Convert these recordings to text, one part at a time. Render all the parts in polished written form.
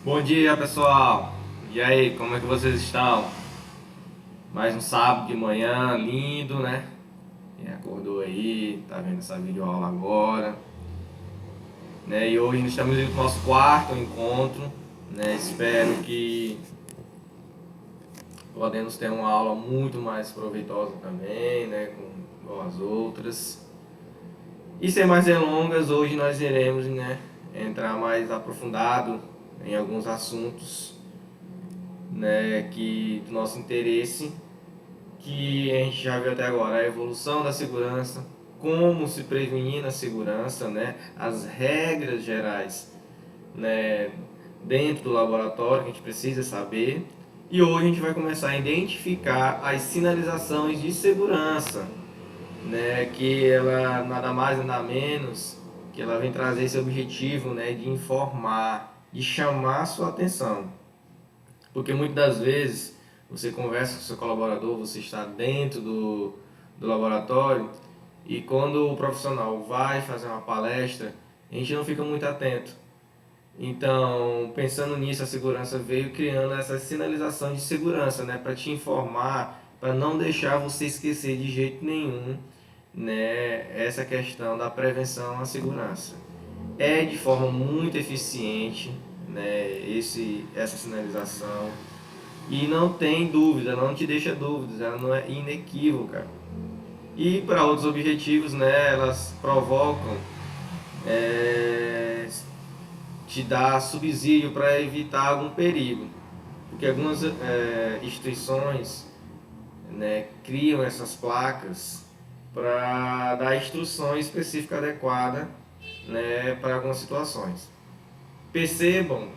Bom dia, pessoal. E aí, como é que vocês estão? Mais um sábado de manhã, lindo, né? Quem acordou aí, tá vendo essa videoaula agora, né? E hoje nós estamos indo para o nosso quarto encontro, né? Espero que podemos ter uma aula muito mais proveitosa também, né? Com as outras. E sem mais delongas, hoje nós iremos, né? Entrar mais aprofundado em alguns assuntos, né? Que do nosso interesse, que a gente já viu até agora, a evolução da segurança, como se prevenir na segurança, né? As regras gerais, né? Dentro do laboratório que a gente precisa saber. E hoje a gente vai começar a identificar as sinalizações de segurança, né? Que ela nada mais nada menos que ela vem trazer esse objetivo, né? De informar, de chamar a sua atenção. Porque muitas das vezes você conversa com o seu colaborador, você está dentro do laboratório e quando o profissional vai fazer uma palestra, a gente não fica muito atento. Então, pensando nisso, a segurança veio criando essa sinalização de segurança, né, para te informar, para não deixar você esquecer de jeito nenhum, né, essa questão da prevenção à segurança. É de forma muito eficiente, né, essa sinalização. E não tem dúvida, não te deixa dúvidas, ela não é inequívoca. E para outros objetivos, né, elas provocam, é, te dar subsídio para evitar algum perigo. Porque algumas instituições, né, criam essas placas para dar instruções específicas adequadas, né, para algumas situações. Percebam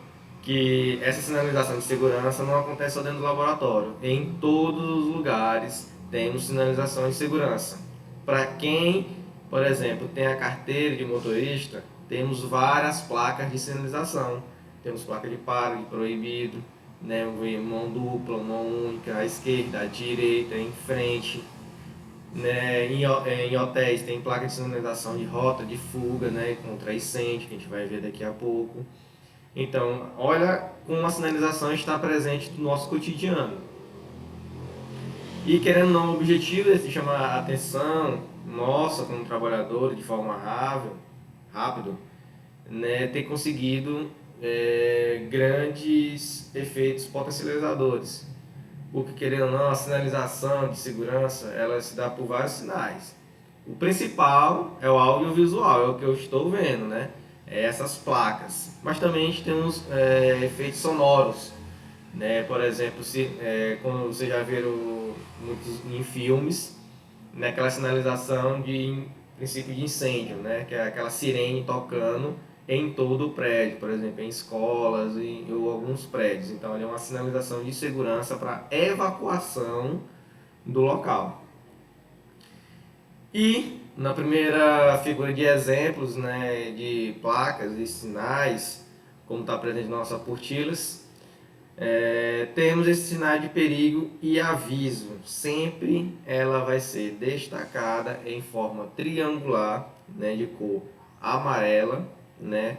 que essa sinalização de segurança não acontece só dentro do laboratório. Em todos os lugares temos sinalização de segurança. Para quem, por exemplo, tem a carteira de motorista, temos várias placas de sinalização. Temos placa de paro, de proibido, né, mão dupla, mão única, à esquerda, à direita, em frente. Né, em hotéis tem placa de sinalização de rota, de fuga, né, contra incêndio, que a gente vai ver daqui a pouco. Então, olha como a sinalização está presente no nosso cotidiano. E querendo ou não, o objetivo é chamar a atenção nossa como trabalhador de forma rápido, né, ter conseguido grandes efeitos potencializadores. Porque querendo ou não, a sinalização de segurança ela se dá por vários sinais. O principal é o audiovisual, é o que eu estou vendo, né? É essas placas. Mas também a gente tem uns efeitos sonoros, né? Por exemplo, quando vocês já viram muitos em filmes, né? Aquela sinalização de princípio de incêndio, né? Que é aquela sirene tocando em todo o prédio, por exemplo, em escolas ou alguns prédios. Então, é uma sinalização de segurança para evacuação do local. E na primeira figura de exemplos, né, de placas e sinais, como está presente na nossa apostilas, temos esse sinal de perigo e aviso. Sempre ela vai ser destacada em forma triangular, né, de cor amarela, né,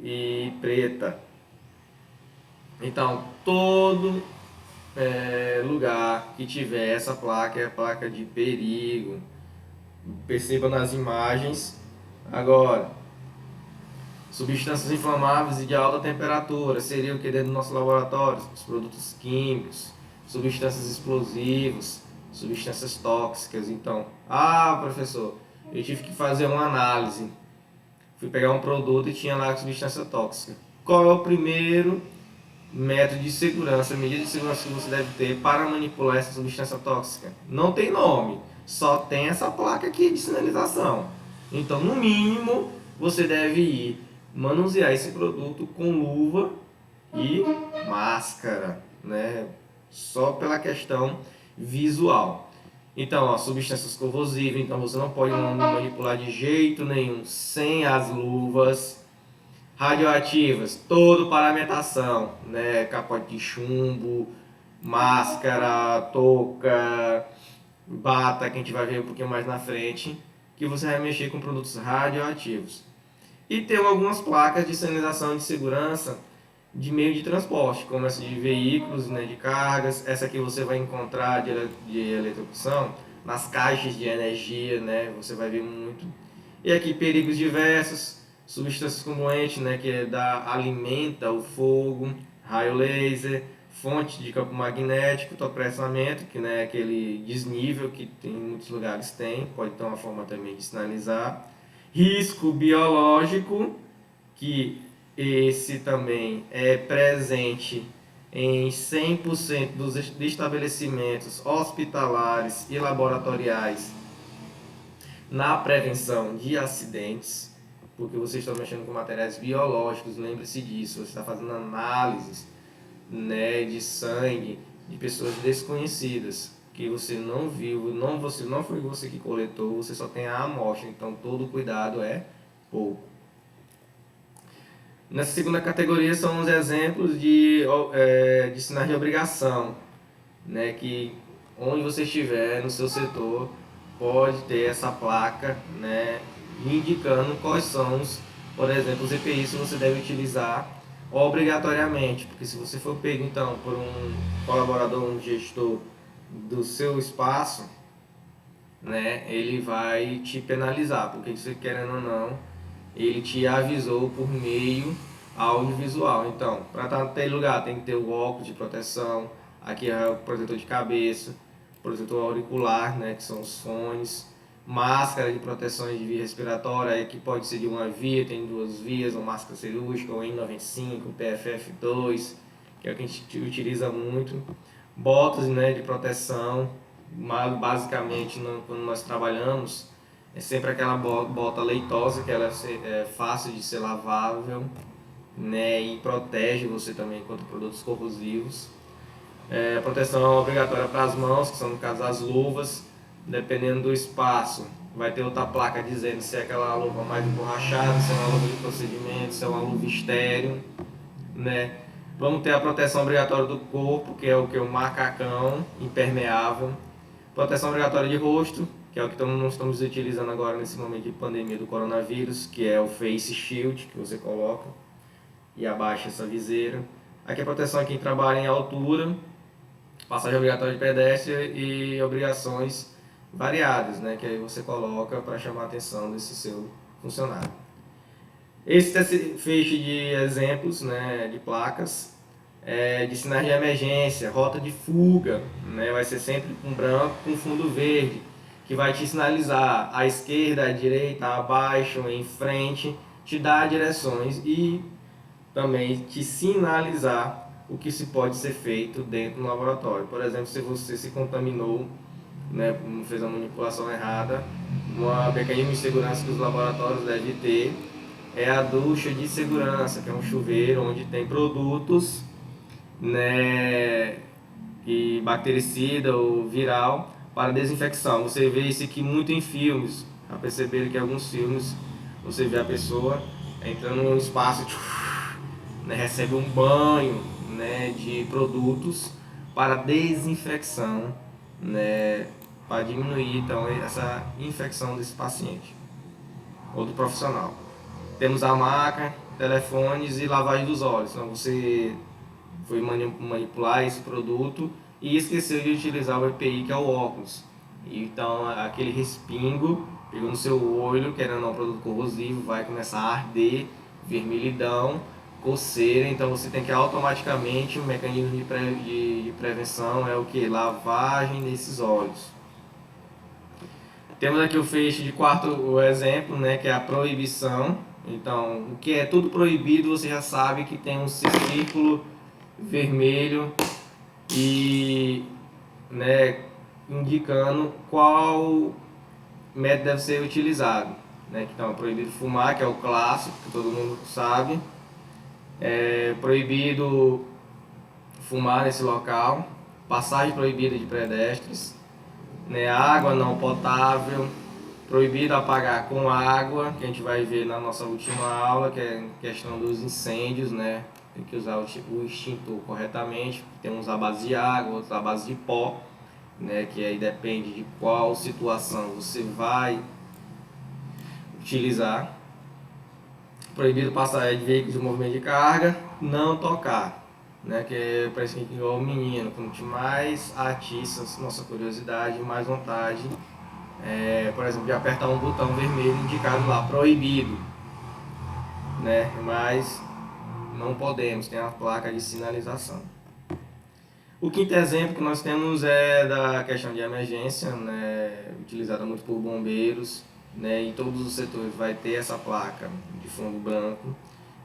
e preta. Então, todo lugar que tiver essa placa é a placa de perigo. Perceba nas imagens. Agora, substâncias inflamáveis e de alta temperatura seria o que dentro do nosso laboratório? Os produtos químicos, substâncias explosivas, substâncias tóxicas. Então, professor, eu tive que fazer uma análise. Fui pegar um produto e tinha lá substância tóxica. Qual é o primeiro método de segurança, medida de segurança que você deve ter para manipular essa substância tóxica? Não tem nome, só tem essa placa aqui de sinalização. Então, no mínimo, você deve ir manusear esse produto com luva e máscara, né? Só pela questão visual. Então, substâncias corrosivas, então você não pode manipular de jeito nenhum sem as luvas. Radioativas, todo para alimentação, né? Capote de chumbo, máscara, touca, bata, que a gente vai ver um pouquinho mais na frente, que você vai mexer com produtos radioativos. E tem algumas placas de sinalização de segurança de meio de transporte, como essa de veículos, né, de cargas. Essa aqui você vai encontrar de eletrocução nas caixas de energia, né, você vai ver muito. E aqui perigos diversos, substâncias comuentes, né, alimenta o fogo, raio laser, fonte de campo magnético, topressamento, que né, é aquele desnível que tem, em muitos lugares tem, pode ter uma forma também de sinalizar. Risco biológico, que esse também é presente em 100% dos estabelecimentos hospitalares e laboratoriais na prevenção de acidentes, porque você está mexendo com materiais biológicos, lembre-se disso, você está fazendo análises, né, de sangue de pessoas desconhecidas que você não viu, não foi você que coletou, você só tem a amostra, então todo cuidado é pouco. Nessa segunda categoria são os exemplos de sinais de obrigação, né, que onde você estiver no seu setor pode ter essa placa, né, indicando quais são por exemplo, os EPIs que você deve utilizar obrigatoriamente, porque se você for pego então por um colaborador, um gestor do seu espaço, né, ele vai te penalizar, porque você querendo ou não, ele te avisou por meio audiovisual. Então, para estar naquele lugar tem que ter o óculos de proteção, aqui é o protetor de cabeça, protetor auricular, né, que são os fones, máscara de proteção de via respiratória, que pode ser de uma via, tem duas vias, ou máscara cirúrgica, ou N95, PFF2, que é o que a gente utiliza muito, botas, né, de proteção, basicamente quando nós trabalhamos, é sempre aquela bota leitosa, que ela é fácil de ser lavável, né, e protege você também contra produtos corrosivos. Proteção obrigatória para as mãos, que são no caso as luvas, dependendo do espaço. Vai ter outra placa dizendo se é aquela luva mais emborrachada, se é uma luva de procedimento, se é uma luva estéreo, né? Vamos ter a proteção obrigatória do corpo, que é o que? O macacão impermeável. Proteção obrigatória de rosto, que é o que nós estamos utilizando agora nesse momento de pandemia do coronavírus, que é o Face Shield, que você coloca e abaixa essa viseira. Aqui a proteção a quem trabalha em altura, passagem obrigatória de pedestre e obrigações variadas, né, que aí você coloca para chamar a atenção desse seu funcionário. Esse feixe de exemplos, né, de placas, de sinais de emergência, rota de fuga, né, vai ser sempre com branco com fundo verde, que vai te sinalizar à esquerda, à direita, abaixo, em frente, te dar direções e também te sinalizar o que se pode ser feito dentro do laboratório. Por exemplo, se você se contaminou, né, fez uma manipulação errada, um mecanismo de segurança que os laboratórios devem ter é a ducha de segurança, que é um chuveiro onde tem produtos, né, e bactericida ou viral para desinfecção. Você vê isso aqui muito em filmes, já perceberam que em alguns filmes você vê a pessoa entrando num espaço, né, recebe um banho, né, de produtos para desinfecção, né, para diminuir então essa infecção desse paciente ou do profissional. Temos a maca, telefones e lavagem dos olhos. Então você foi manipular esse produto e esqueceu de utilizar o EPI, que é o óculos. Então aquele respingo pegou no seu olho, querendo ou não, um produto corrosivo, vai começar a arder, vermelhidão, coceira. Então você tem que automaticamente, o mecanismo de prevenção é o que? Lavagem desses olhos. Temos aqui o feixe de quarto exemplo, né, que é a proibição. Então, o que é tudo proibido, você já sabe que tem um círculo vermelho e, né, indicando qual método deve ser utilizado, né? Então, é proibido fumar, que é o clássico, que todo mundo sabe. É proibido fumar nesse local. Passagem proibida de pedestres, né? Água não potável. Proibido apagar com água, que a gente vai ver na nossa última aula, que é questão dos incêndios, né? Tem que usar o extintor corretamente, tem uns à base de água, outros à base de pó, né? Que aí depende de qual situação você vai utilizar. Proibido passar de veículos de movimento de carga, não tocar, né? Que parece que igual o menino, quanto mais atiça nossa curiosidade, mais vontade, por exemplo, de apertar um botão vermelho indicado lá, proibido, né? Mas não podemos, tem a placa de sinalização. O quinto exemplo que nós temos é da questão de emergência, né, utilizada muito por bombeiros, né, em todos os setores vai ter essa placa de fundo branco,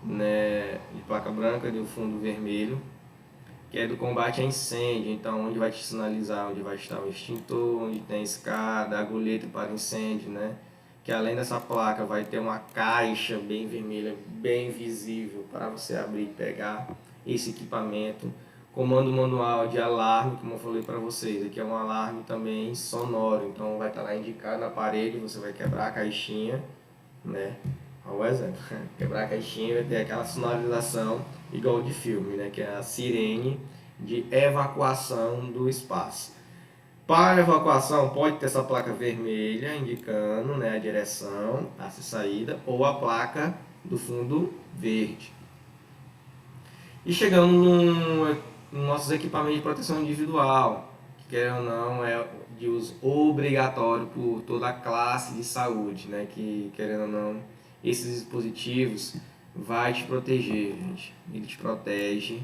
né, de placa branca de fundo vermelho, que é do combate a incêndio. Então, onde vai te sinalizar onde vai estar o extintor, onde tem escada, agulheta para incêndio, né, que além dessa placa vai ter uma caixa bem vermelha, bem visível para você abrir e pegar esse equipamento. Comando manual de alarme, como eu falei para vocês, aqui é um alarme também sonoro, então vai estar lá indicado na parede, você vai quebrar a caixinha, né? Olha o exemplo, quebrar a caixinha vai ter aquela sonorização igual de filme, né? Que é a sirene de evacuação do espaço. Para a evacuação pode ter essa placa vermelha indicando, né, a direção, a saída, ou a placa do fundo verde. E chegando nos nossos equipamentos de proteção individual, que quer ou não é de uso obrigatório por toda a classe de saúde, né? Que querendo ou não, esses dispositivos vai te proteger, gente. Ele te protege,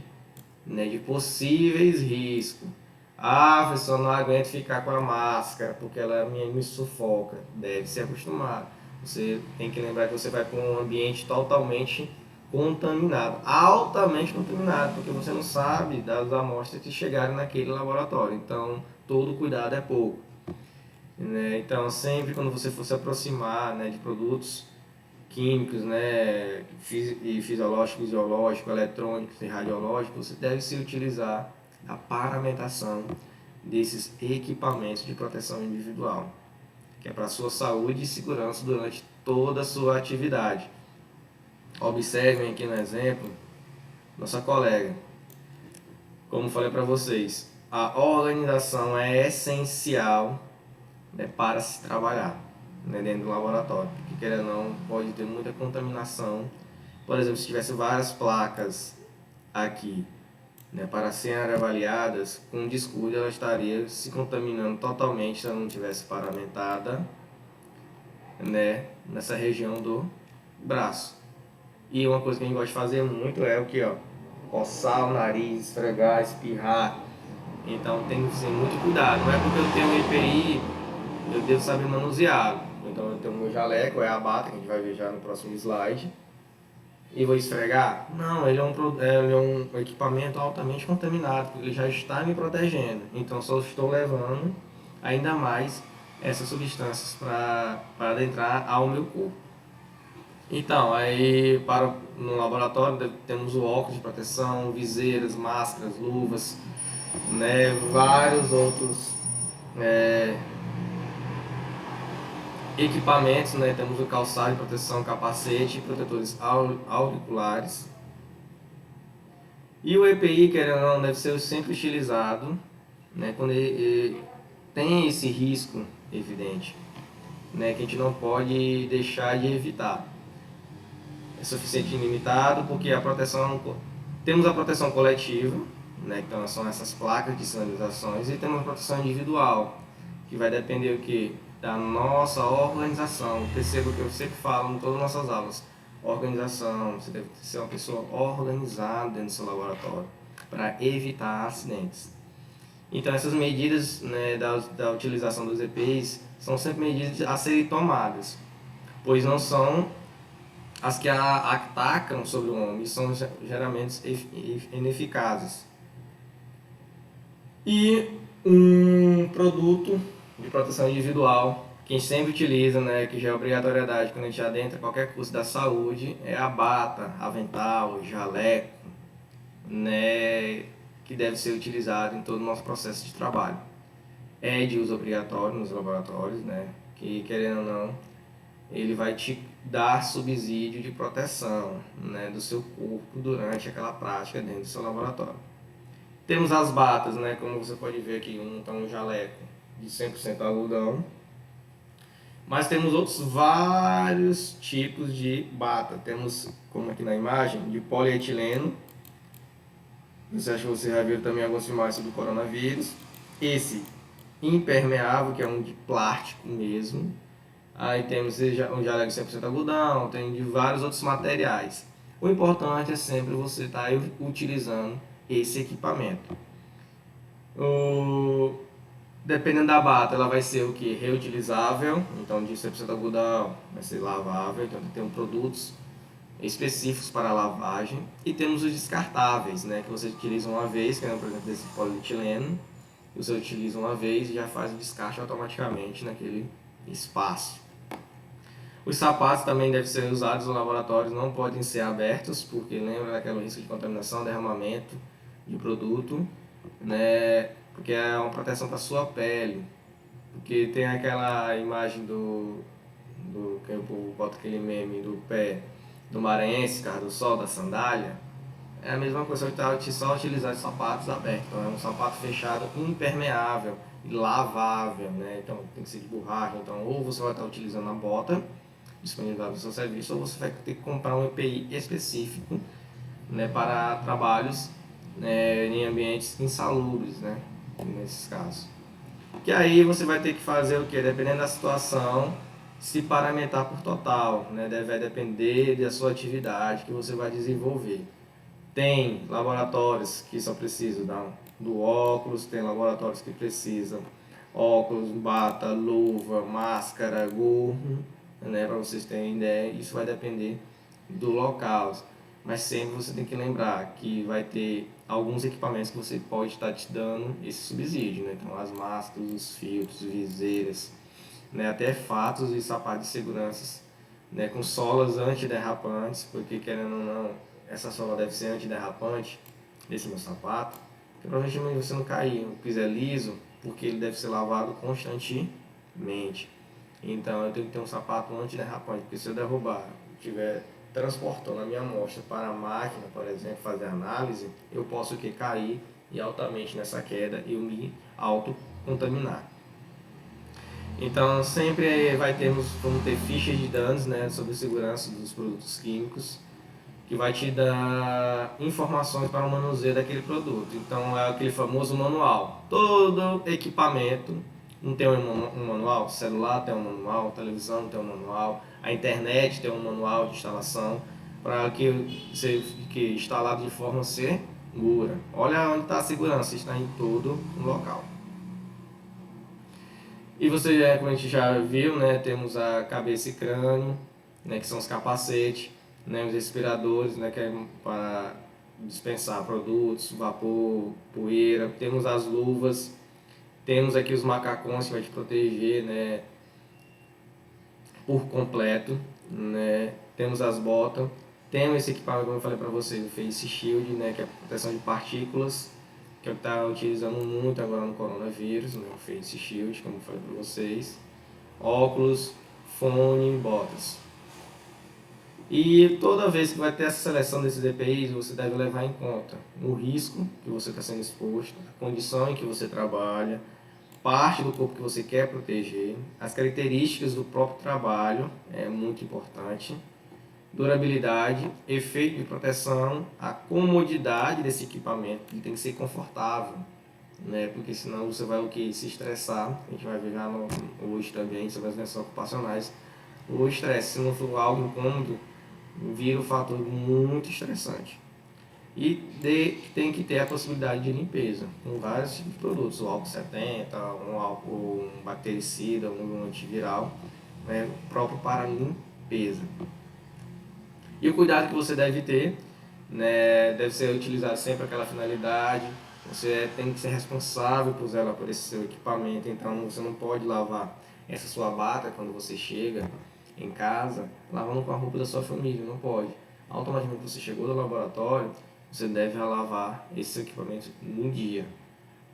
né, de possíveis riscos. Ah, professor, não aguento ficar com a máscara porque ela me sufoca. Deve se acostumar. Você tem que lembrar que você vai para um ambiente totalmente contaminado, altamente contaminado, porque você não sabe das amostras que chegarem naquele laboratório. Então, todo cuidado é pouco, né? Então, sempre quando você for se aproximar, né, de produtos químicos, né, fisiológicos, biológicos, eletrônicos e radiológicos, você deve se utilizar a paramentação desses equipamentos de proteção individual, que é para a sua saúde e segurança durante toda a sua atividade. Observem aqui no exemplo, nossa colega. Como falei para vocês, a organização é essencial, né, para se trabalhar, né, dentro do laboratório, porque querendo ou não, pode ter muita contaminação. Por exemplo, se tivesse várias placas aqui, né, para serem avaliadas, com descuido ela estaria se contaminando totalmente se ela não tivesse paramentada, né, nessa região do braço. E uma coisa que a gente gosta de fazer muito é o que, ó, coçar o nariz, esfregar, espirrar. Então tem que ter muito cuidado. Não é porque eu tenho um EPI, eu devo saber manusear. Então eu tenho o meu jaleco, é a bata, que a gente vai ver já no próximo slide. E vou esfregar? Não, ele é um equipamento altamente contaminado, porque ele já está me protegendo. Então só estou levando ainda mais essas substâncias para adentrar ao meu corpo. Então, aí no laboratório temos o óculos de proteção, viseiras, máscaras, luvas, né, vários outros equipamentos, né, temos o calçado de proteção, capacete, protetores auriculares. E o EPI, querendo ou não, deve ser sempre utilizado, né, quando ele tem esse risco evidente, né, que a gente não pode deixar de evitar. É suficiente e limitado, porque temos a proteção coletiva, né, então são essas placas de sinalizações, e temos a proteção individual, que vai depender o que? Da nossa organização. Perceba que eu sempre falo em todas as nossas aulas, organização, você deve ser uma pessoa organizada dentro do seu laboratório, para evitar acidentes. Então essas medidas, né, da utilização dos EPIs são sempre medidas a serem tomadas, pois não são as que atacam sobre o homem, são geralmente ineficazes. E um produto de proteção individual que a gente sempre utiliza, né, que já é obrigatoriedade quando a gente adentra qualquer curso da saúde, é a bata, avental, jaleco, né, que deve ser utilizado em todo o nosso processo de trabalho. É de uso obrigatório nos laboratórios, né, que querendo ou não, ele vai te dar subsídio de proteção, né, do seu corpo durante aquela prática dentro do seu laboratório. Temos as batas, né, como você pode ver aqui, um jaleco de 100% algodão, Mas temos outros vários tipos de bata. Temos, como aqui na imagem, de polietileno. Você acha que você já viu também algumas filmagens sobre o coronavírus. Esse impermeável, que é um de plástico mesmo. Aí temos um jaleco 100% algodão, tem de vários outros materiais. O importante é sempre você estar utilizando esse equipamento. Dependendo da bata, ela vai ser o que? Reutilizável, então de 100% algodão vai ser lavável, então tem produtos específicos para lavagem. E temos os descartáveis, né, que você utiliza uma vez, que é por exemplo desse polietileno, você utiliza uma vez e já faz o descarte automaticamente naquele espaço. Os sapatos também devem ser usados no laboratório, não podem ser abertos, porque lembra daquele risco de contaminação, derramamento de produto, né? Porque é uma proteção para a sua pele. Porque tem aquela imagem do que eu boto aquele meme do pé do maranhense, cara do sol, da sandália. É a mesma coisa, você só utilizar sapatos abertos. Então é um sapato fechado impermeável e lavável, né? Então tem que ser de borracha. Então ou você vai estar utilizando a bota disponibilizado no seu serviço, ou você vai ter que comprar um EPI específico, né, para trabalhos, né, em ambientes insalubres, né, nesses casos. Que aí você vai ter que fazer o que? Dependendo da situação, se paramentar por total, né, vai depender da sua atividade que você vai desenvolver. Tem laboratórios que só precisam do óculos, tem laboratórios que precisam óculos, bata, luva, máscara, gorro, né, para vocês terem ideia. Isso vai depender do local, mas sempre você tem que lembrar que vai ter alguns equipamentos que você pode estar te dando esse subsídio, né? Então as máscaras, os filtros, viseiras, né, até fatos e sapatos de segurança, né, com solas antiderrapantes, porque querendo ou não, essa sola deve ser antiderrapante desse meu sapato, que provavelmente você não cair, o piso é liso, porque ele deve ser lavado constantemente. Então eu tenho que ter um sapato antiderrapante, porque se eu derrubar, estiver transportando a minha amostra para a máquina, por exemplo, fazer análise, eu posso que cair e altamente nessa queda e eu me autocontaminar. Então sempre vamos ter fichas de danos, né, sobre segurança dos produtos químicos, que vai te dar informações para o manuseio daquele produto. Então é aquele famoso manual. Todo equipamento não tem um manual, celular tem um manual, televisão tem um manual, a internet tem um manual de instalação para que você fique instalado de forma segura. Olha onde está a segurança, está em todo o local. E você, como a gente já viu, né, temos a cabeça e crânio, né, que são os capacetes, né, os respiradores, né, que é para dispensar produtos, vapor, poeira. Temos as luvas, temos aqui os macacões que vai te proteger, né, por completo, né. Temos as botas, temos esse equipamento, como eu falei para vocês, o Face Shield, né, que é a proteção de partículas, que eu estava utilizando muito agora no coronavírus, né, o Face Shield, como eu falei para vocês. Óculos, fone, botas. E toda vez que vai ter essa seleção desses EPIs, você deve levar em conta o risco que você está sendo exposto, a condição em que você trabalha, parte do corpo que você quer proteger, as características do próprio trabalho, é muito importante, durabilidade, efeito de proteção, a comodidade desse equipamento, ele tem que ser confortável, né? Porque senão você vai se estressar. A gente vai ver já hoje também sobre as doenças ocupacionais. O estresse, se não for algo incômodo, vira um fator muito estressante. E tem que ter a possibilidade de limpeza com vários tipos de produtos, o álcool 70, um bactericida, um antiviral, né, próprio para limpeza. E o cuidado que você deve ter, né, deve ser utilizado sempre aquela finalidade. Você tem que ser responsável por zelar por esse seu equipamento, então você não pode lavar essa sua bata quando você chega em casa, lavando com a roupa da sua família, não pode. Automaticamente você chegou do laboratório, você deve lavar esse equipamento num dia.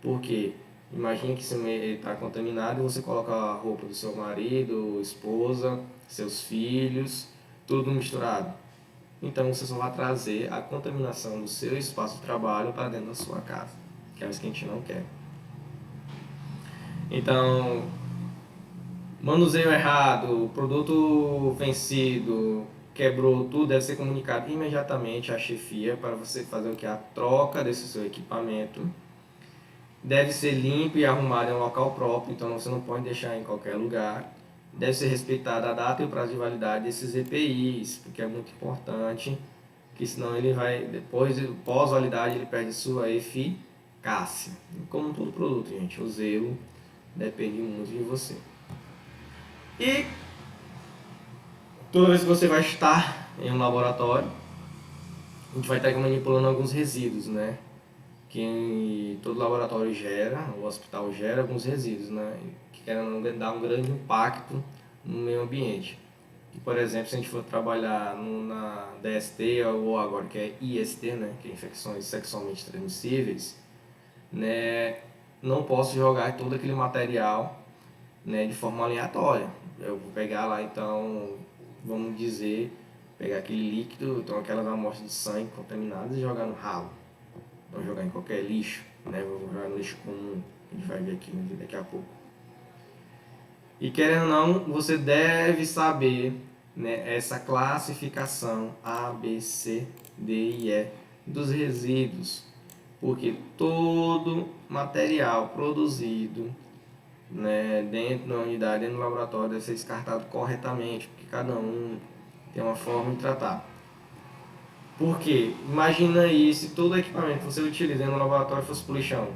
Por quê? Imagine que ele está contaminado e você coloca a roupa do seu marido, esposa, seus filhos, tudo misturado. Então você só vai trazer a contaminação do seu espaço de trabalho para dentro da sua casa, que é isso que a gente não quer. Então, Manuseio errado, produto vencido, quebrou, tudo deve ser comunicado imediatamente à chefia para você fazer o que? A troca desse seu equipamento. Deve ser limpo e arrumado em um local próprio, então você não pode deixar em qualquer lugar. Deve ser respeitada a data e o prazo de validade desses EPIs, porque é muito importante, que senão ele vai, depois, pós-validade, ele perde sua eficácia. Como todo produto, gente, o zelo depende muito de você. E toda vez que você vai estar em um laboratório, a gente vai estar manipulando alguns resíduos, né? Que todo laboratório gera, o hospital gera alguns resíduos, né? Que querem dar um grande impacto no meio ambiente. E, por exemplo, se a gente for trabalhar na DST ou agora que é IST, né? Que é infecções sexualmente transmissíveis, né? Não posso jogar todo aquele material, né, de forma aleatória. Eu vou pegar lá, então, vamos dizer, pegar aquele líquido, então aquelas amostras de sangue contaminadas e jogar no ralo. Não jogar em qualquer lixo, né? Vou jogar no lixo comum, a gente vai ver aqui daqui a pouco. E querendo ou não, você deve saber, né, essa classificação A, B, C, D e E dos resíduos, porque todo material produzido, né, dentro da unidade, dentro do laboratório, deve ser descartado corretamente, porque cada um tem uma forma de tratar. Por quê? Imagina aí se todo equipamento que você utiliza no laboratório fosse para o lixão.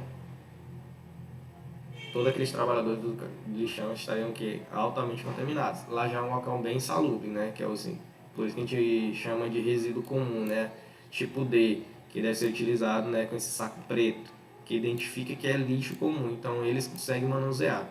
Todos aqueles trabalhadores do lixão estariam que altamente contaminados. Lá já é um local bem insalubre, né? Que é assim, por isso que a gente chama de resíduo comum, né? Tipo D, que deve ser utilizado, né, com esse saco preto, que identifica que é lixo comum. Então eles conseguem manusear.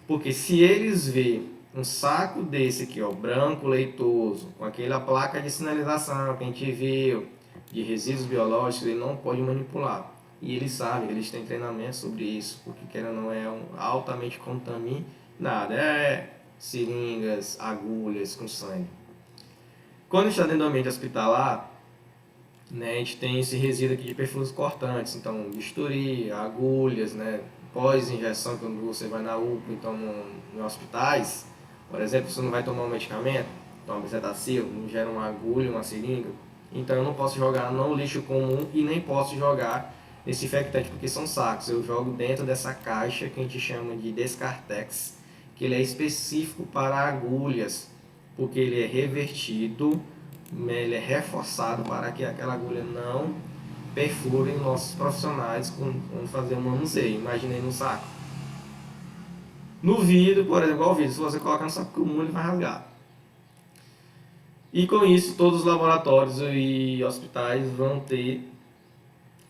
Porque se eles verem um saco desse aqui, ó, branco, leitoso, com aquela placa de sinalização que a gente viu, de resíduos biológicos, ele não pode manipular. E eles sabem, eles têm treinamento sobre isso, porque querendo ou não é altamente contaminado. É seringas, agulhas com sangue. Quando está dentro do ambiente hospitalar, né, a gente tem esse resíduo aqui de perfuros cortantes, então bisturi, agulhas, né, pós-injeção, quando você vai na UPA, então em hospitais, por exemplo, você não vai tomar um medicamento, toma bezetacil, não gera uma agulha, uma seringa, então eu não posso jogar no lixo comum e nem posso jogar nesse infectante, porque são sacos, eu jogo dentro dessa caixa que a gente chama de Descartex, que ele é específico para agulhas, porque ele é revertido, ele é reforçado para que aquela agulha não perfure nossos profissionais quando fazer um manuseio. Imaginei no saco. No vidro, por exemplo, igual o vidro, se você colocar no saco comum, ele vai rasgar. E com isso, todos os laboratórios e hospitais vão ter,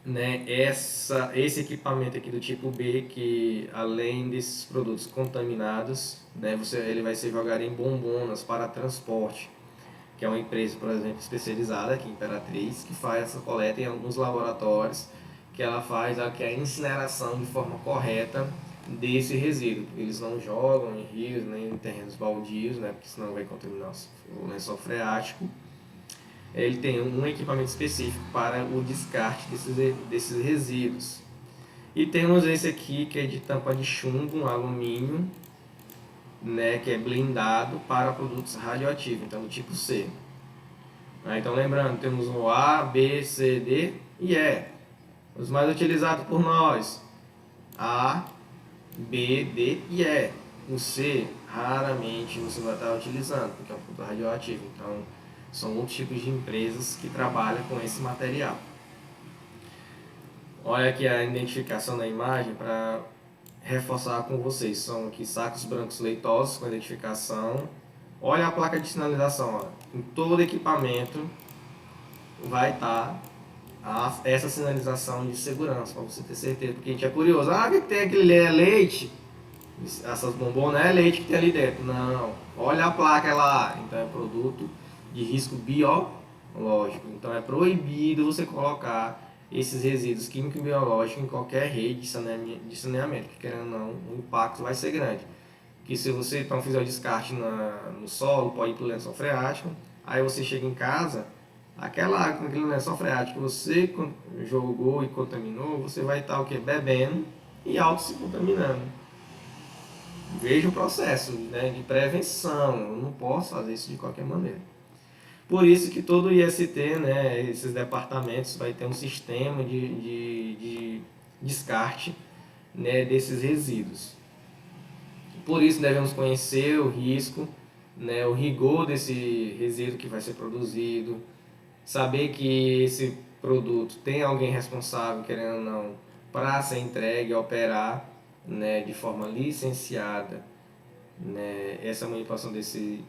né, esse equipamento aqui do tipo B, que além desses produtos contaminados, né, ele vai ser jogado em bombonas para transporte, que é uma empresa, por exemplo, especializada aqui em Imperatriz, que faz essa coleta em alguns laboratórios, que ela faz que é a incineração de forma correta desse resíduo. Eles não jogam em rios nem em terrenos baldios, né, porque senão vai contaminar o lençol freático. Ele tem um equipamento específico para o descarte desses resíduos. E temos esse aqui que é de tampa de chumbo, um alumínio, né, que é blindado para produtos radioativos, então do tipo C. Então lembrando, temos o A, B, C, D e E. Os mais utilizados por nós: A, B, D e E. O C raramente você vai estar utilizando, porque é um produto radioativo. Então são outros tipos de empresas que trabalham com esse material. Olha aqui a identificação da imagem para reforçar com vocês. São aqui sacos brancos leitosos com identificação. Olha a placa de sinalização. Ó. Em todo equipamento vai estar essa sinalização de segurança, para você ter certeza. Porque a gente é curioso. Ah, o que tem aquele leite? Essas bombonas é leite que tem ali dentro. Não. Olha a placa lá. Então é produto de risco biológico. Então é proibido você colocar esses resíduos químicos e biológicos em qualquer rede de saneamento, porque querendo ou não, o impacto vai ser grande. Que se você então fizer o descarte no solo, pode ir para o lençol freático, aí você chega em casa, aquela água, aquele lençol freático que você jogou e contaminou, você vai estar o quê? Bebendo e auto se contaminando. veja o processo, né, de prevenção. Eu não posso fazer isso de qualquer maneira. Por isso que todo IST, né, esses departamentos, vai ter um sistema de descarte, né, desses resíduos. Por isso devemos conhecer o risco, né, o rigor desse resíduo que vai ser produzido, saber que esse produto tem alguém responsável, querendo ou não, para ser entregue, operar, né, de forma licenciada, né, essa manipulação desse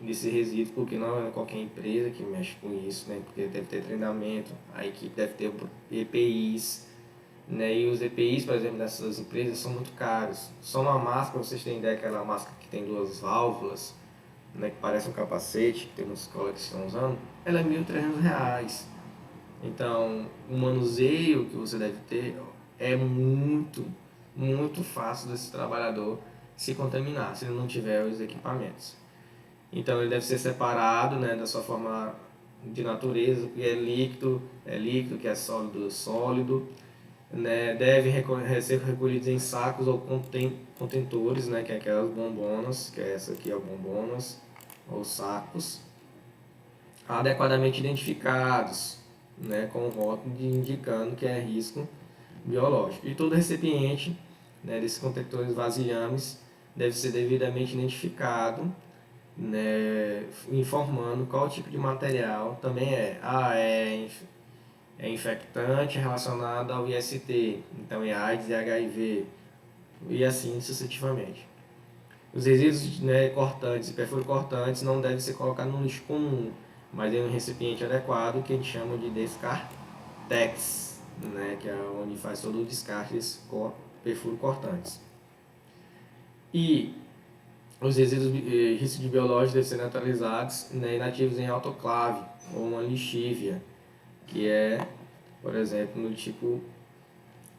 resíduo, porque não é qualquer empresa que mexe com isso, né, porque deve ter treinamento, a equipe deve ter EPIs, né, e os EPIs, por exemplo, dessas empresas são muito caros. Só uma máscara, vocês têm ideia, aquela máscara que tem duas válvulas, né, que parece um capacete, que tem uma escola que estão usando, ela é R$ 1.300. Então, o manuseio que você deve ter é muito fácil desse trabalhador se contaminar, se ele não tiver os equipamentos. Então, ele deve ser separado, né, da sua forma de natureza, que é líquido, que é sólido, né, deve ser recolhidos em sacos ou contentores, né, que é aquelas bombonas, que é essa aqui é o bombonas, ou sacos, adequadamente identificados, né, com o rótulo indicando que é risco biológico. E todo recipiente, né, desses contentores vasilhames deve ser devidamente identificado, né, informando qual tipo de material também é infectante relacionado ao IST, então é AIDS e HIV, e assim sucessivamente. Os resíduos, né, cortantes e perfuro-cortantes não devem ser colocados no lixo comum, mas em um recipiente adequado, que a gente chama de descartex, né, que é onde faz todo o descarte desses perfuro-cortantes. E os resíduos biológicos devem ser neutralizados, né, inativos em autoclave ou uma lixívia, que é, por exemplo, no tipo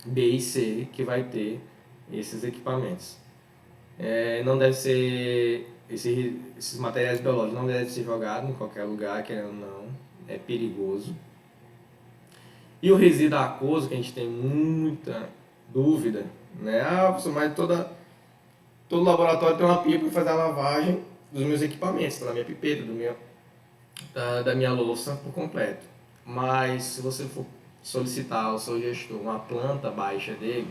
B e C, que vai ter esses equipamentos. Não deve ser esses materiais biológicos não devem ser jogados em qualquer lugar, querendo ou não, é perigoso. E o resíduo aquoso, que a gente tem muita dúvida, né? Professor, mas todo laboratório tem uma pipa para fazer a lavagem dos meus equipamentos, da minha pipeta, da minha louça por completo. Mas se você for solicitar ao seu gestor uma planta baixa dele,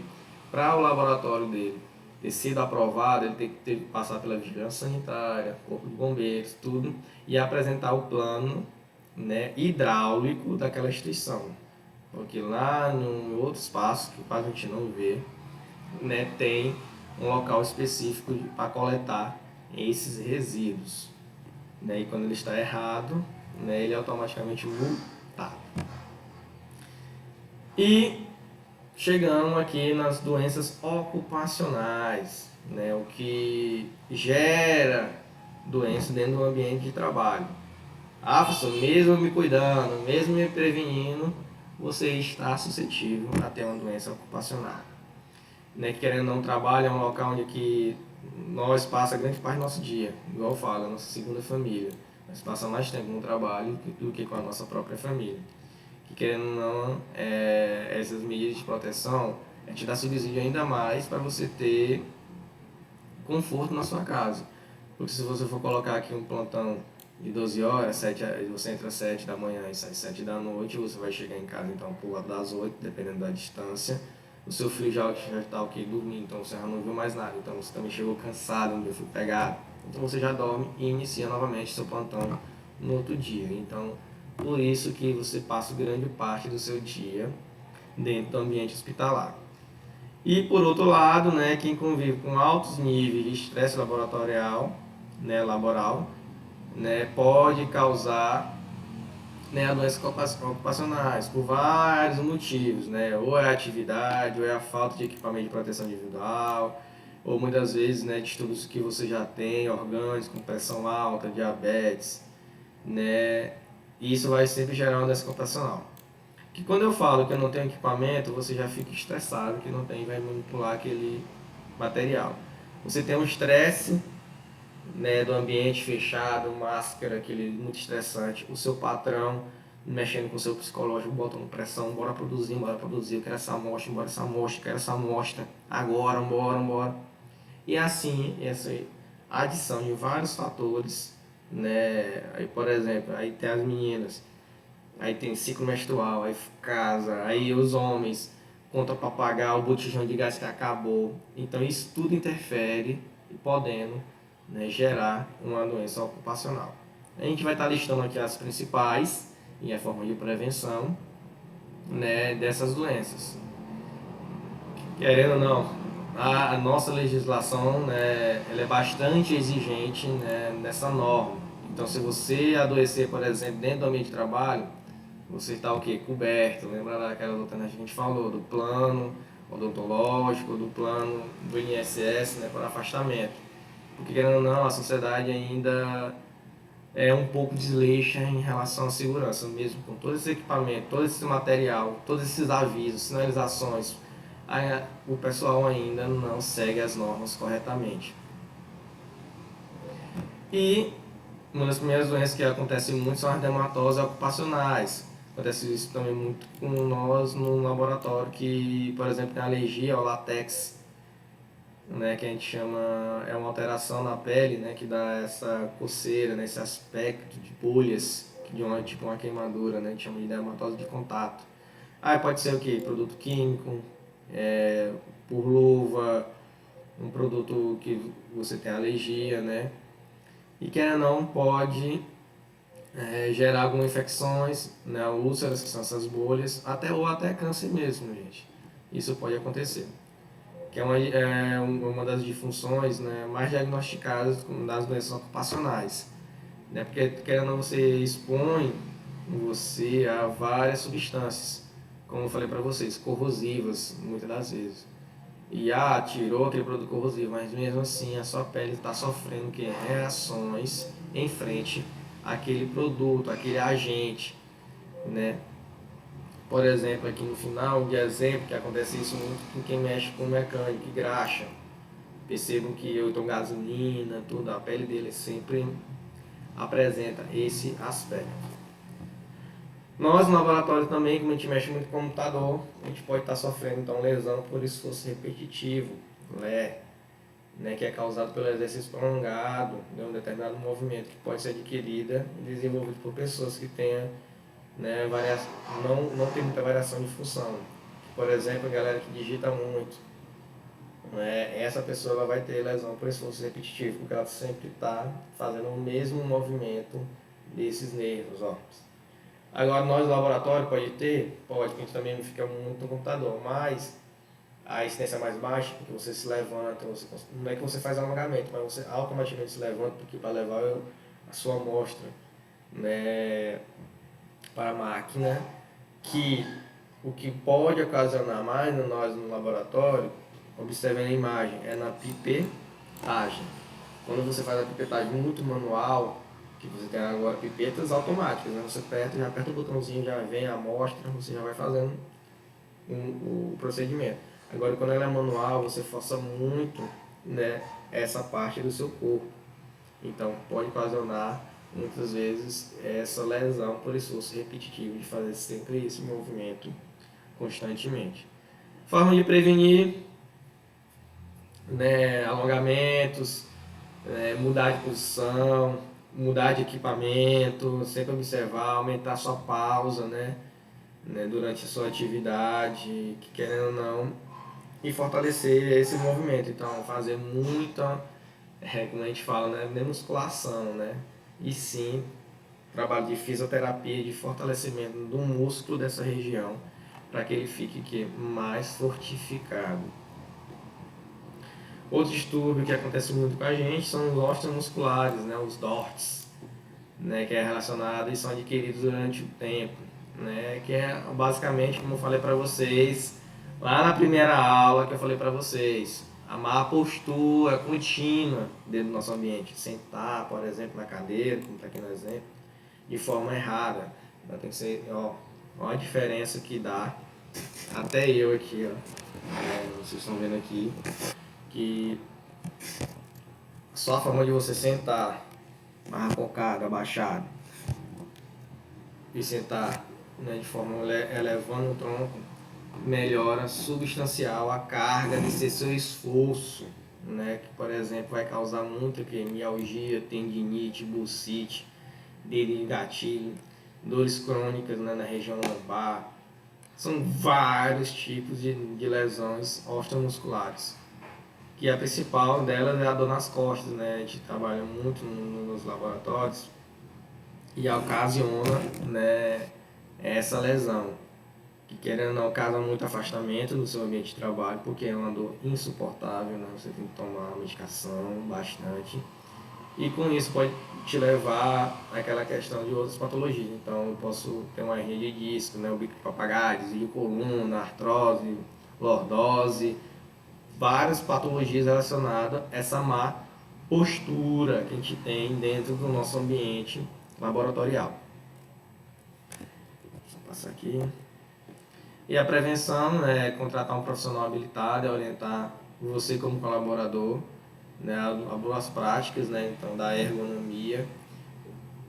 para o laboratório dele ter sido aprovado, ele tem que passar pela vigilância sanitária, corpo de bombeiros, tudo, e apresentar o plano, né, hidráulico daquela instituição. Porque lá no outro espaço, que quase a gente não vê, né, tem um local específico para coletar esses resíduos. Né, e quando ele está errado, né, ele é automaticamente multado. E chegamos aqui nas doenças ocupacionais, né, o que gera doença dentro do ambiente de trabalho. Professor, mesmo me cuidando, mesmo me prevenindo, você está suscetível a ter uma doença ocupacional. Né, querendo ou não, trabalho é um local onde que nós passamos grande parte do nosso dia, igual eu falo, a nossa segunda família. Nós passamos mais tempo no trabalho do que com a nossa própria família. Que querendo ou não, essas medidas de proteção te dá subsídio ainda mais para você ter conforto na sua casa. Porque se você for colocar aqui um plantão de 12 horas, você entra às 7 da manhã e sai às 7 da noite, você vai chegar em casa então por volta das 8, dependendo da distância. O seu filho já está ok dormindo, então você já não viu mais nada. Então você também chegou cansado, onde eu fui pegar. Então você já dorme e inicia novamente seu plantão no outro dia. Então, por isso que você passa grande parte do seu dia dentro do ambiente hospitalar. E por outro lado, né, quem convive com altos níveis de estresse laboratorial, né, laboral, né, pode causar, né, doenças ocupacionais por vários motivos, né, ou é a atividade, ou é a falta de equipamento de proteção individual, ou muitas vezes, né, distúrbios que você já tem, orgânicos com pressão alta, diabetes, né, e isso vai sempre gerar uma doença ocupacional. Que quando eu falo que eu não tenho equipamento, você já fica estressado que não tem, vai manipular aquele material. Você tem um estresse, né, do ambiente fechado, máscara, aquele muito estressante, o seu patrão mexendo com o seu psicológico, botando pressão, bora produzir, eu quero essa amostra, embora essa amostra, quero essa amostra, agora, bora. E assim, essa adição de vários fatores, né? Aí, por exemplo, aí tem as meninas, aí tem ciclo menstrual, aí casa, aí os homens, conta para pagar o botijão de gás que acabou. Então isso tudo interfere e podendo, né, gerar uma doença ocupacional. A gente vai estar listando aqui as principais e a forma de prevenção, né, dessas doenças. Querendo ou não, a nossa legislação, né, ela é bastante exigente, né, nessa norma. Então, se você adoecer, por exemplo, dentro do ambiente de trabalho, você está o quê? Coberto. Lembra daquela alternativa que a gente falou, do plano odontológico, do plano do INSS, né, para afastamento. Porque, querendo ou não, a sociedade ainda é um pouco desleixa em relação à segurança, mesmo com todo esse equipamento, todo esse material, todos esses avisos, sinalizações, o pessoal ainda não segue as normas corretamente. E uma das primeiras doenças que acontece muito são as dermatoses ocupacionais. Acontece isso também muito com nós no laboratório, que, por exemplo, tem alergia ao látex, né, que a gente chama, é uma alteração na pele, né, que dá essa coceira, né, esse aspecto de bolhas, de uma, tipo uma queimadura, né, a gente chama de dermatose de contato. Aí pode ser o que? Produto químico, por luva, um produto que você tem alergia, né, e que não pode gerar algumas infecções, né, úlceras, que são essas bolhas, ou até câncer mesmo, gente. Isso pode acontecer. Que é uma das disfunções, né, mais diagnosticadas das doenças ocupacionais. Né, porque, querendo ou não, você expõe você a várias substâncias, como eu falei para vocês, corrosivas, muitas das vezes. E tirou aquele produto corrosivo, mas mesmo assim a sua pele está sofrendo que reações em frente àquele produto, àquele agente, né? Por exemplo, aqui no final, de exemplo, que acontece isso muito com quem mexe com mecânico e graxa. Percebam que eu estou gasolina, tudo, a pele dele sempre apresenta esse aspecto. Nós no laboratório também, como a gente mexe muito com o computador, a gente pode estar sofrendo então lesão por esforço repetitivo, né, que é causado pelo exercício prolongado de um determinado movimento, que pode ser adquirida e desenvolvido por pessoas que tenham, né, não tem muita variação de função. Por exemplo, a galera que digita muito, né, essa pessoa ela vai ter lesão por esforço repetitivo, porque ela sempre está fazendo o mesmo movimento desses nervos. Ó. Agora, nós no laboratório pode ter? Pode, porque a gente também não fica muito no computador, mas a incidência mais baixa, porque você se levanta, não é que você faz alongamento, mas você automaticamente se levanta porque para levar a sua amostra, né, para a máquina, que o que pode ocasionar mais nós no laboratório, observem a imagem, é na pipetagem. Quando você faz a pipetagem muito manual, que você tem agora pipetas automáticas, né? Você já aperta o botãozinho, já vem a amostra, você já vai fazendo o procedimento. Agora, quando ela é manual, você força muito, né, essa parte do seu corpo. Então, pode ocasionar, muitas vezes, essa lesão por esforço repetitivo de fazer sempre esse movimento constantemente. Forma de prevenir, né, alongamentos, mudar de posição, mudar de equipamento, sempre observar, aumentar a sua pausa, né, durante a sua atividade, que querendo ou não, e fortalecer esse movimento. Então, fazer muita, como a gente fala, né, não é musculação, né, e sim trabalho de fisioterapia, de fortalecimento do músculo dessa região, para que ele fique mais fortificado. Outro distúrbio que acontece muito com a gente são os osteomusculares, né, os DORTs, né, que é relacionado e são adquiridos durante o tempo, né, que é basicamente, como eu falei para vocês, lá na primeira aula que eu falei para vocês, a má postura contínua dentro do nosso ambiente, sentar, por exemplo, na cadeira, como está aqui no exemplo, de forma errada, então, tem que ser, ó a diferença que dá, até eu aqui, vocês estão vendo aqui, que só a forma de você sentar mais focado, abaixado e sentar, né, de forma elevando o tronco, melhora substancial a carga desse seu esforço, né, que, por exemplo, vai causar muito mialgia, tendinite, bursite, dedinho de gatilho, dores crônicas, né, na região lombar. São vários tipos de lesões osteomusculares, que a principal delas é a dor nas costas, né? A gente trabalha muito nos laboratórios e ocasiona, né, essa lesão, que querendo ou não causa muito afastamento do seu ambiente de trabalho, porque é uma dor insuportável, né? Você tem que tomar medicação bastante, e com isso pode te levar àquela questão de outras patologias. Então eu posso ter uma hernia de disco, né, o bico de papagaio, desvio de coluna, artrose, lordose, várias patologias relacionadas a essa má postura que a gente tem dentro do nosso ambiente laboratorial. Deixa eu passar aqui. E a prevenção é contratar um profissional habilitado, é orientar você como colaborador, né, a boas práticas, né, então da ergonomia.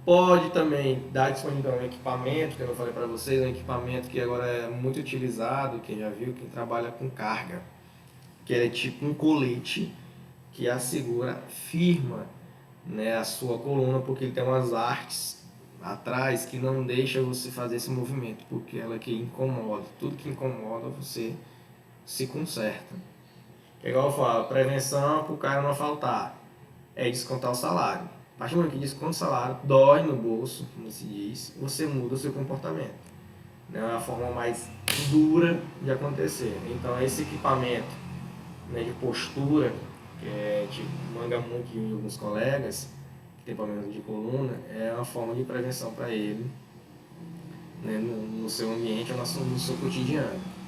Pode também dar disponível um equipamento, que eu falei para vocês, um equipamento que agora é muito utilizado, quem já viu, quem trabalha com carga, que é tipo um colete que assegura, firma, né, a sua coluna, porque ele tem umas artes atrás que não deixa você fazer esse movimento, porque ela que incomoda, tudo que incomoda você se conserta. É igual eu falo, prevenção para o cara não faltar é descontar o salário. A partir do momento que desconta o salário, dói no bolso, como se diz, você muda o seu comportamento. É uma forma mais dura de acontecer. Então esse equipamento, né, de postura, que a gente manga muito de alguns colegas que tem problemas de coluna, é uma forma de prevenção para ele, né, no seu ambiente ou no seu cotidiano.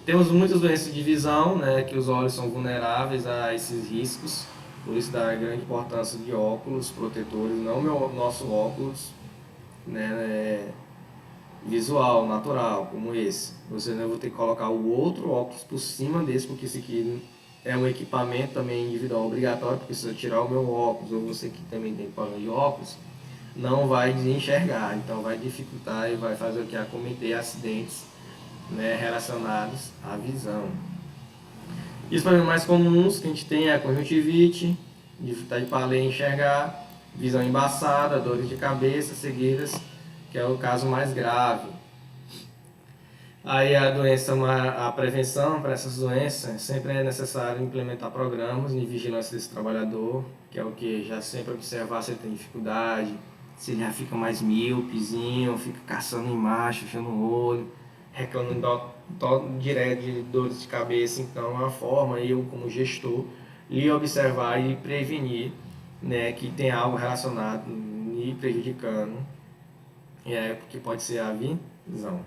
Temos muitas doenças de visão, né, que os olhos são vulneráveis a esses riscos, por isso dá grande importância de óculos protetores, não nosso óculos, né, visual, natural, como esse. Você não vai ter que colocar o outro óculos por cima desse, porque esse aqui é um equipamento também individual obrigatório, porque se eu tirar o meu óculos, ou você que também tem problema de óculos, não vai enxergar, então vai dificultar e vai fazer o que? Acometer acidentes, né, relacionados à visão. E os problemas mais comuns que a gente tem é a conjuntivite, dificuldade para ler e enxergar, visão embaçada, dores de cabeça, cegueiras, que é o caso mais grave. Aí a doença, a prevenção para essas doenças, sempre é necessário implementar programas de vigilância desse trabalhador, que é o que já sempre observar se ele tem dificuldade, se ele já fica mais míopezinho, fica caçando embaixo, fechando o olho, reclamando direto de dores de cabeça. Então é uma forma, eu como gestor, lhe observar e prevenir, né, que tem algo relacionado e prejudicando, porque pode ser a visão.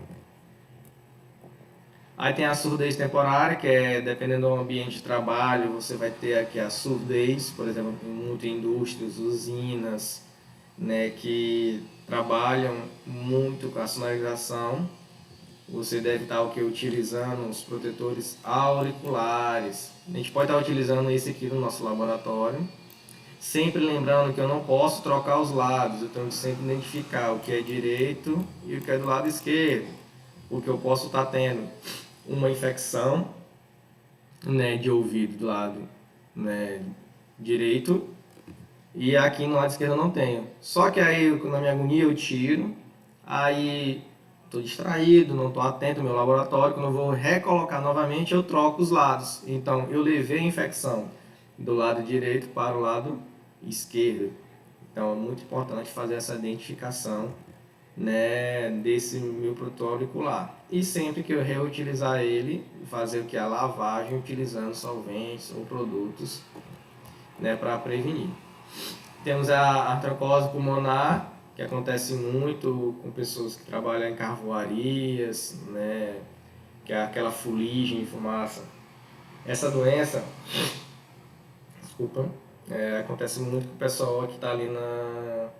Aí tem a surdez temporária, que é dependendo do ambiente de trabalho, você vai ter aqui a surdez, por exemplo, em muitas indústrias, usinas, né, que trabalham muito com a sonorização. Você deve estar utilizando os protetores auriculares. A gente pode estar utilizando esse aqui no nosso laboratório. Sempre lembrando que eu não posso trocar os lados, eu tenho que sempre identificar o que é direito e o que é do lado esquerdo. Porque eu posso estar tendo uma infecção, né, de ouvido do lado, né, direito, e aqui no lado esquerdo eu não tenho. Só que aí, na minha agonia, eu tiro, aí estou distraído, não estou atento ao meu laboratório, quando eu vou recolocar novamente, eu troco os lados. Então, eu levei a infecção do lado direito para o lado esquerdo. Então, é muito importante fazer essa identificação, né, desse meu protetor auricular. E sempre que eu reutilizar ele, fazer o que? A lavagem utilizando solventes ou produtos, né, para prevenir. Temos a artrose pulmonar, que acontece muito com pessoas que trabalham em carvoarias, né, que é aquela fuligem, fumaça. Essa doença, desculpa, acontece muito com o pessoal que está ali na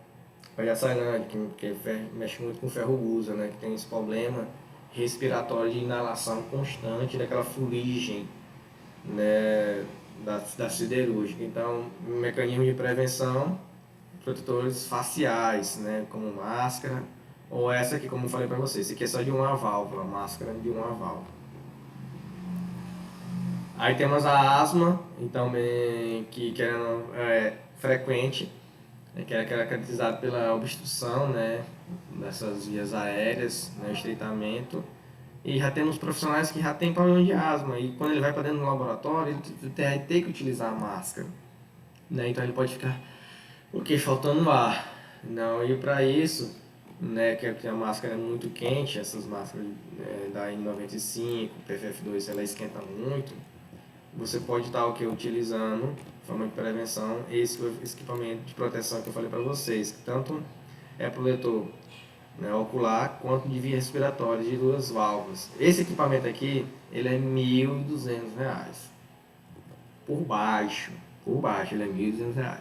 Açailândia, que mexe muito com ferro gusa, né, que tem esse problema respiratório de inalação constante daquela fuligem, né, da siderúrgica. Então, mecanismo de prevenção, protetores faciais, né, como máscara, ou essa aqui, como eu falei para vocês, esse aqui é só de uma válvula, máscara de uma válvula. Aí temos a asma, então, que é frequente, que é caracterizado pela obstrução, né, dessas vias aéreas, né, o estreitamento. E já temos profissionais que já têm problema de asma, e quando ele vai para dentro do laboratório, ele vai ter que utilizar a máscara, né, então ele pode ficar, porque faltando ar. Não, e para isso, né, que a máscara é muito quente, essas máscaras da N95, PFF2, ela esquenta muito, você pode estar utilizando, de forma de prevenção, esse equipamento de proteção que eu falei para vocês, que tanto é protetor, né, ocular quanto de via respiratória de duas válvulas. Esse equipamento aqui, ele é R$ 1.200. Por baixo, ele é R$ 1.200.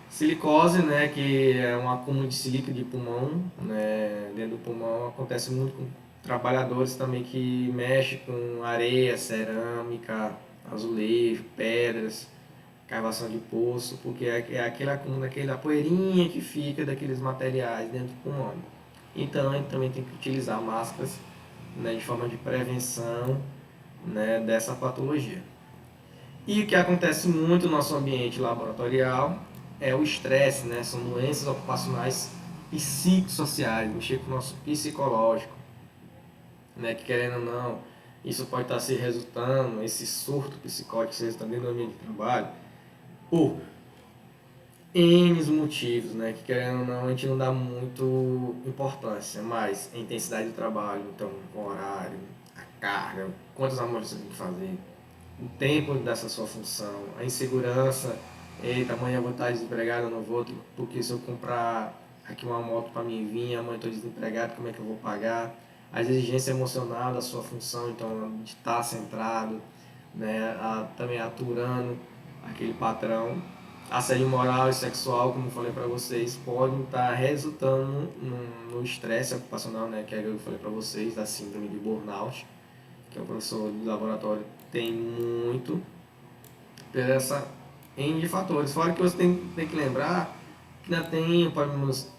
Silicose, né, que é um acúmulo de sílica de pulmão, né, dentro do pulmão, acontece muito com trabalhadores também que mexem com areia, cerâmica, azulejo, pedras, cavação de poço, porque é aquele acúmulo da poeirinha que fica daqueles materiais dentro do pulmão. Então, a gente também tem que utilizar máscaras, né, de forma de prevenção, né, dessa patologia. E o que acontece muito no nosso ambiente laboratorial é o estresse, né? São doenças ocupacionais psicossociais, mexer com o nosso psicológico, né? Que querendo ou não, isso pode estar se resultando, esse surto psicótico se resultando dentro do ambiente de trabalho, por N motivos, né? Que querendo ou não, a gente não dá muito importância, mas a intensidade do trabalho, então o horário, a carga, quantas amostras você tem que fazer, o tempo dessa sua função, a insegurança, eita, amanhã eu vou estar desempregado, eu não vou, porque se eu comprar aqui uma moto para mim vir, amanhã estou desempregado, como é que eu vou pagar? A exigência emocional da sua função, então, de estar centrado, né, também aturando aquele patrão. Assédio moral e sexual, como eu falei para vocês, podem estar resultando no estresse ocupacional, né, que é o que eu falei para vocês, da síndrome de burnout, que é o professor do laboratório tem muito, por essa N de fatores. Fora que você tem que lembrar que ainda tem problemas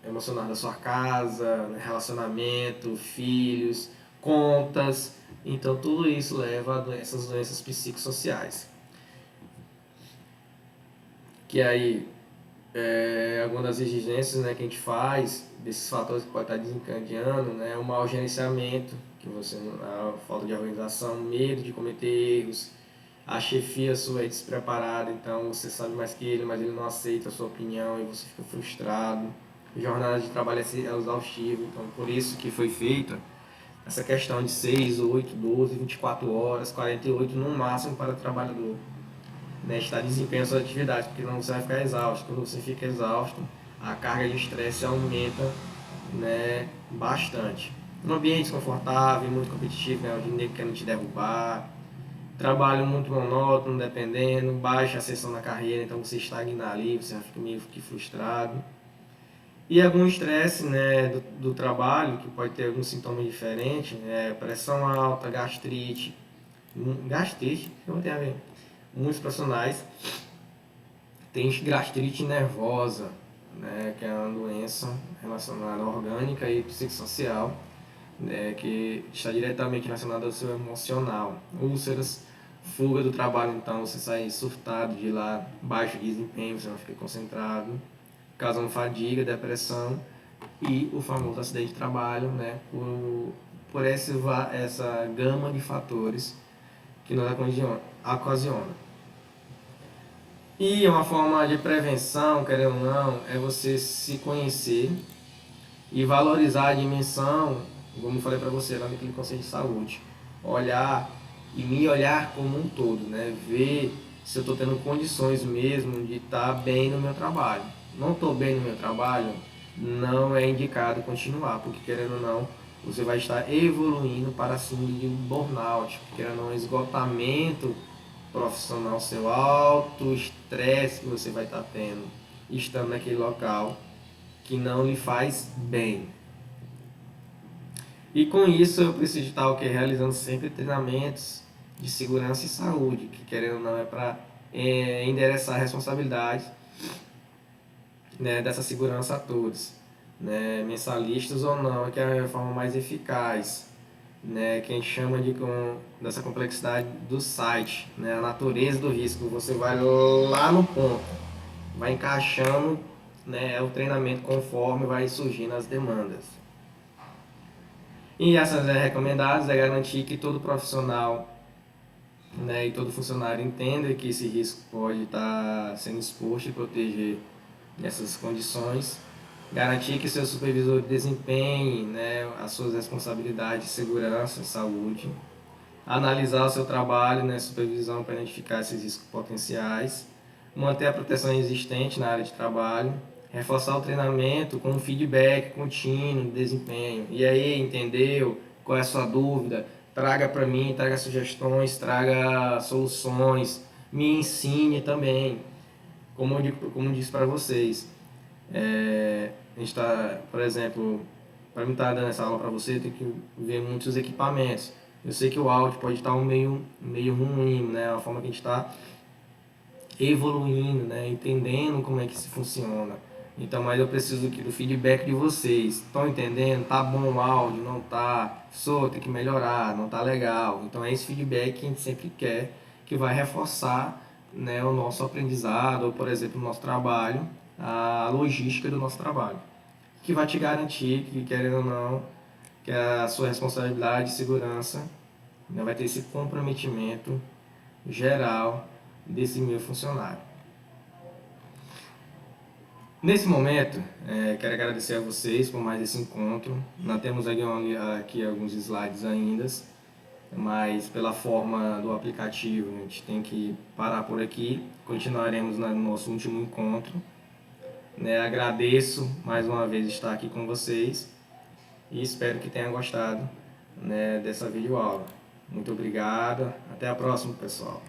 emocionais da sua casa, relacionamento, filhos, contas. Então tudo isso leva a essas doenças psicossociais. Que aí algumas das exigências, né, que a gente faz, desses fatores que pode estar desencadeando, né, o mau gerenciamento, que você, a falta de organização, medo de cometer erros, a chefia sua é despreparada, então você sabe mais que ele, mas ele não aceita a sua opinião e você fica frustrado. Jornada de trabalho é exaustivo, então por isso que foi feita essa questão de 6, 8, 12, 24 horas, 48 no máximo para o trabalhador, né, estar desempenhando suas atividades, porque senão você vai ficar exausto. Quando você fica exausto, a carga de estresse aumenta, né, bastante. Um ambiente desconfortável, muito competitivo, né, o nego querendo te derrubar, trabalho muito monótono, dependendo, baixa ascensão na carreira, então você estagna ali, você fica meio que frustrado. E algum estresse, né, do trabalho, que pode ter alguns sintomas diferentes, né, pressão alta, gastrite, não tem a ver. Muitos profissionais têm gastrite nervosa, né, que é uma doença relacionada orgânica e psicossocial, né, que está diretamente relacionada ao seu emocional. Úlceras, fuga do trabalho, então você sai surtado de lá, baixo desempenho, você não fica concentrado, causando fadiga, depressão e o famoso acidente de trabalho, né, por essa gama de fatores que nos ocasiona. E uma forma de prevenção, querendo ou não, é você se conhecer e valorizar a dimensão, como eu falei para você lá naquele conselho de saúde. Olhar e me olhar como um todo, né? Ver se eu estou tendo condições mesmo de estar bem no meu trabalho. Não estou bem no meu trabalho, não é indicado continuar, porque querendo ou não, você vai estar evoluindo para a síndrome de burnout, querendo ou não, esgotamento profissional seu, alto estresse que você vai estar tendo estando naquele local que não lhe faz bem. E com isso eu preciso estar realizando sempre treinamentos de segurança e saúde, que querendo ou não é para endereçar a responsabilidade, né, dessa segurança a todos, né, mensalistas ou não, que é a forma mais eficaz, né, que a gente chama dessa complexidade do site, né, a natureza do risco. Você vai lá no ponto, vai encaixando, né, o treinamento conforme vai surgindo as demandas. E essas recomendadas é garantir que todo profissional, né, e todo funcionário entenda que esse risco pode estar sendo exposto e proteger nessas condições, garantir que seu supervisor desempenhe, né, as suas responsabilidades de segurança e saúde, analisar o seu trabalho, né, supervisão para identificar esses riscos potenciais, manter a proteção existente na área de trabalho, reforçar o treinamento com um feedback contínuo de desempenho. E aí, entendeu? Qual é a sua dúvida? Traga para mim, traga sugestões, traga soluções, me ensine também. Como eu disse para vocês, a gente está, por exemplo, para mim estar dando essa aula para você, tem que ver muitos equipamentos. Eu sei que o áudio pode estar meio ruim, né? A forma que a gente está evoluindo, né? Entendendo como é que se funciona. Então, mas eu preciso do feedback de vocês. Estão entendendo? Tá bom o áudio? Não tá? Só tem que melhorar, não tá legal. Então é esse feedback que a gente sempre quer, que vai reforçar, né, o nosso aprendizado, ou por exemplo, o nosso trabalho, a logística do nosso trabalho. Que vai te garantir que, querendo ou não, que a sua responsabilidade de segurança, né, vai ter esse comprometimento geral desse meu funcionário. Nesse momento, quero agradecer a vocês por mais esse encontro. Nós temos aqui alguns slides ainda, mas pela forma do aplicativo a gente tem que parar por aqui. Continuaremos no nosso último encontro. Né, agradeço mais uma vez estar aqui com vocês e espero que tenham gostado, né, dessa videoaula. Muito obrigado, até a próxima, pessoal.